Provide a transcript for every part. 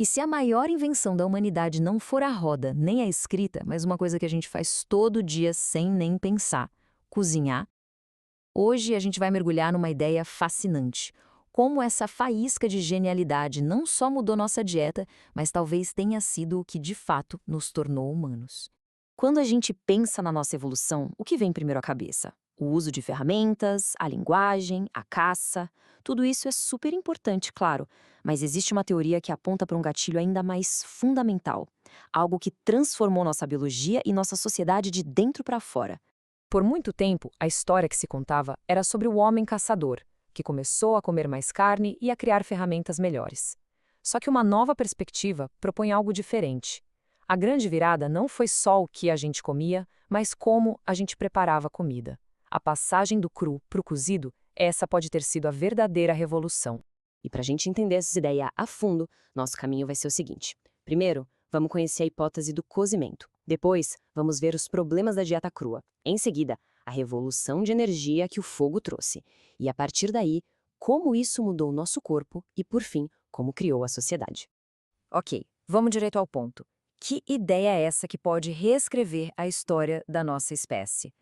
E se a maior invenção da humanidade não for a roda, nem a escrita, mas uma coisa que a gente faz todo dia sem nem pensar, cozinhar? Hoje a gente vai mergulhar numa ideia fascinante. Como essa faísca de genialidade não só mudou nossa dieta, mas talvez tenha sido o que de fato nos tornou humanos. Quando a gente pensa na nossa evolução, o que vem primeiro à cabeça? O uso de ferramentas, a linguagem, a caça. Tudo isso é super importante, claro, mas existe uma teoria que aponta para um gatilho ainda mais fundamental. Algo que transformou nossa biologia e nossa sociedade de dentro para fora. Por muito tempo, a história que se contava era sobre o homem caçador, que começou a comer mais carne e a criar ferramentas melhores. Só que uma nova perspectiva propõe algo diferente. A grande virada não foi só o que a gente comia, mas como a gente preparava a comida. A passagem do cru para o cozido, essa pode ter sido a verdadeira revolução. E para a gente entender essa ideia a fundo, nosso caminho vai ser o seguinte. Primeiro, vamos conhecer a hipótese do cozimento. Depois, vamos ver os problemas da dieta crua. Em seguida, a revolução de energia que o fogo trouxe. E a partir daí, como isso mudou o nosso corpo e, por fim, como criou a sociedade. Ok, vamos direto ao ponto. Que ideia é essa que pode reescrever a história da nossa espécie?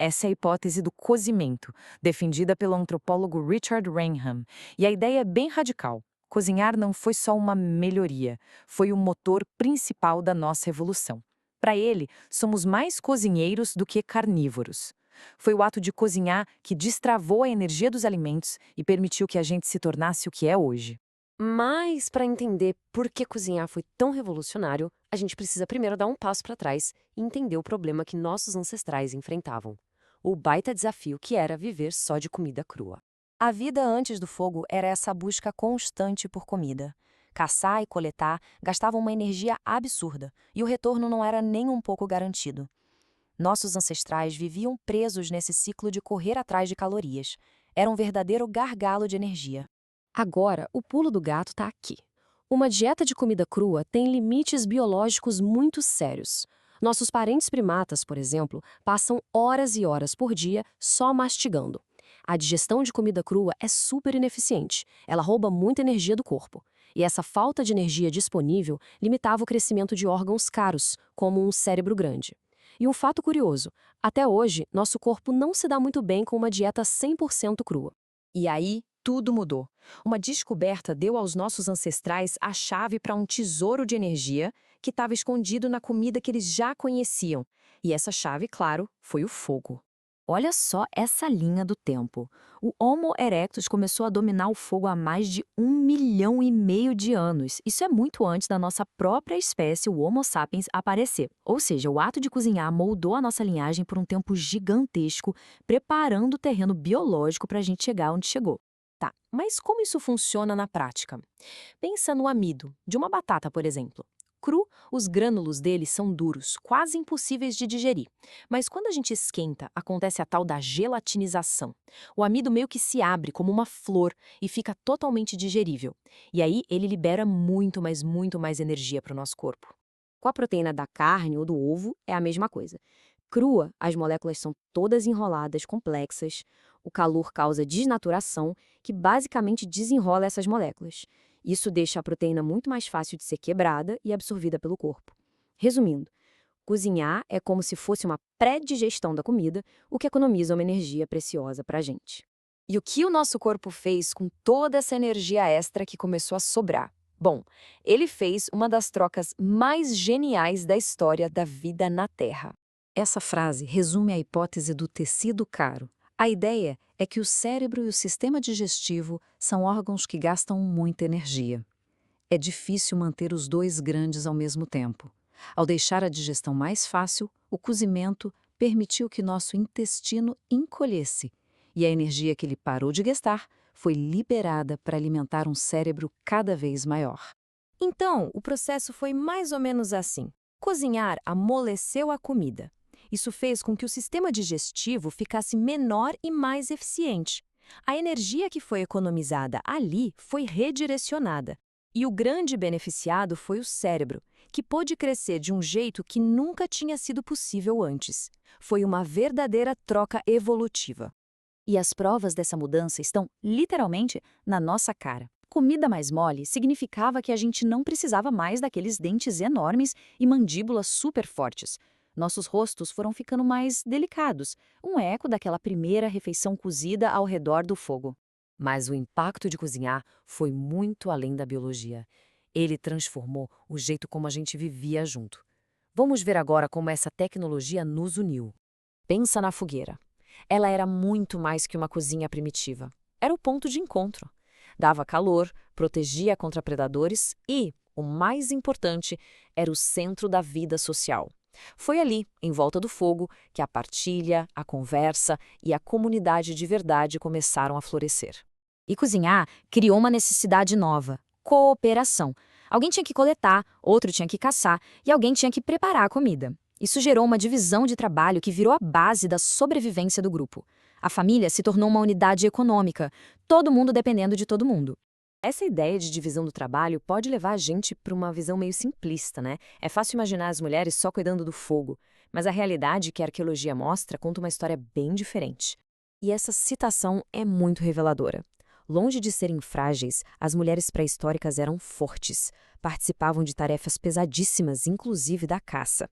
Essa é a hipótese do cozimento, defendida pelo antropólogo Richard Wrangham. E a ideia é bem radical. Cozinhar não foi só uma melhoria, foi o motor principal da nossa evolução. Para ele, somos mais cozinheiros do que carnívoros. Foi o ato de cozinhar que destravou a energia dos alimentos e permitiu que a gente se tornasse o que é hoje. Mas, para entender por que cozinhar foi tão revolucionário, a gente precisa primeiro dar um passo para trás e entender o problema que nossos ancestrais enfrentavam. O baita desafio que era viver só de comida crua. A vida antes do fogo era essa busca constante por comida. Caçar e coletar gastavam uma energia absurda, e o retorno não era nem um pouco garantido. Nossos ancestrais viviam presos nesse ciclo de correr atrás de calorias. Era um verdadeiro gargalo de energia. Agora, o pulo do gato está aqui. Uma dieta de comida crua tem limites biológicos muito sérios. Nossos parentes primatas, por exemplo, passam horas e horas por dia só mastigando. A digestão de comida crua é super ineficiente. Ela rouba muita energia do corpo. E essa falta de energia disponível limitava o crescimento de órgãos caros, como um cérebro grande. E um fato curioso: até hoje, nosso corpo não se dá muito bem com uma dieta 100% crua. E aí, tudo mudou. Uma descoberta deu aos nossos ancestrais a chave para um tesouro de energia que estava escondido na comida que eles já conheciam. E essa chave, claro, foi o fogo. Olha só essa linha do tempo. O Homo erectus começou a dominar o fogo há mais de 1,5 milhão de anos. Isso é muito antes da nossa própria espécie, o Homo sapiens, aparecer. Ou seja, o ato de cozinhar moldou a nossa linhagem por um tempo gigantesco, preparando o terreno biológico para a gente chegar onde chegou. Tá, mas como isso funciona na prática? Pensa no amido, de uma batata, por exemplo. Cru, os grânulos dele são duros, quase impossíveis de digerir. Mas quando a gente esquenta, acontece a tal da gelatinização. O amido meio que se abre como uma flor e fica totalmente digerível. E aí ele libera muito mais energia para o nosso corpo. Com a proteína da carne ou do ovo, é a mesma coisa. Crua, as moléculas são todas enroladas, complexas. O calor causa desnaturação, que basicamente desenrola essas moléculas. Isso deixa a proteína muito mais fácil de ser quebrada e absorvida pelo corpo. Resumindo, cozinhar é como se fosse uma pré-digestão da comida, o que economiza uma energia preciosa para a gente. E o que o nosso corpo fez com toda essa energia extra que começou a sobrar? Bom, ele fez uma das trocas mais geniais da história da vida na Terra. Essa frase resume a hipótese do tecido caro. A ideia é que o cérebro e o sistema digestivo são órgãos que gastam muita energia. É difícil manter os dois grandes ao mesmo tempo. Ao deixar a digestão mais fácil, o cozimento permitiu que nosso intestino encolhesse, e a energia que ele parou de gastar foi liberada para alimentar um cérebro cada vez maior. Então, o processo foi mais ou menos assim. Cozinhar amoleceu a comida. Isso fez com que o sistema digestivo ficasse menor e mais eficiente. A energia que foi economizada ali foi redirecionada. E o grande beneficiado foi o cérebro, que pôde crescer de um jeito que nunca tinha sido possível antes. Foi uma verdadeira troca evolutiva. E as provas dessa mudança estão, literalmente, na nossa cara. Comida mais mole significava que a gente não precisava mais daqueles dentes enormes e mandíbulas super fortes. Nossos rostos foram ficando mais delicados, um eco daquela primeira refeição cozida ao redor do fogo. Mas o impacto de cozinhar foi muito além da biologia. Ele transformou o jeito como a gente vivia junto. Vamos ver agora como essa tecnologia nos uniu. Pensa na fogueira. Ela era muito mais que uma cozinha primitiva. Era o ponto de encontro. Dava calor, protegia contra predadores e, o mais importante, era o centro da vida social. Foi ali, em volta do fogo, que a partilha, a conversa e a comunidade de verdade começaram a florescer. E cozinhar criou uma necessidade nova: cooperação. Alguém tinha que coletar, outro tinha que caçar e alguém tinha que preparar a comida. Isso gerou uma divisão de trabalho que virou a base da sobrevivência do grupo. A família se tornou uma unidade econômica, todo mundo dependendo de todo mundo. Essa ideia de divisão do trabalho pode levar a gente para uma visão meio simplista, né? É fácil imaginar as mulheres só cuidando do fogo, mas a realidade que a arqueologia mostra conta uma história bem diferente. E essa citação é muito reveladora. Longe de serem frágeis, as mulheres pré-históricas eram fortes, participavam de tarefas pesadíssimas, inclusive da caça.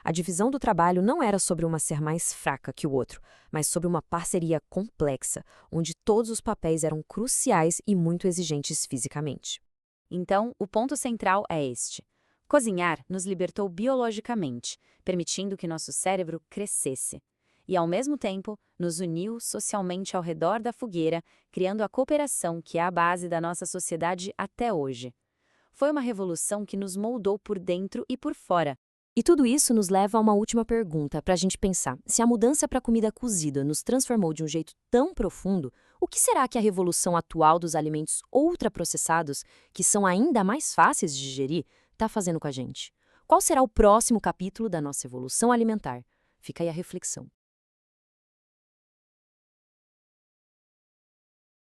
A divisão do trabalho não era sobre uma ser mais fraca que o outro, mas sobre uma parceria complexa, onde todos os papéis eram cruciais e muito exigentes fisicamente. Então, o ponto central é este: cozinhar nos libertou biologicamente, permitindo que nosso cérebro crescesse. E, ao mesmo tempo, nos uniu socialmente ao redor da fogueira, criando a cooperação que é a base da nossa sociedade até hoje. Foi uma revolução que nos moldou por dentro e por fora. E tudo isso nos leva a uma última pergunta para a gente pensar. Se a mudança para a comida cozida nos transformou de um jeito tão profundo, o que será que a revolução atual dos alimentos ultraprocessados, que são ainda mais fáceis de digerir, está fazendo com a gente? Qual será o próximo capítulo da nossa evolução alimentar? Fica aí a reflexão.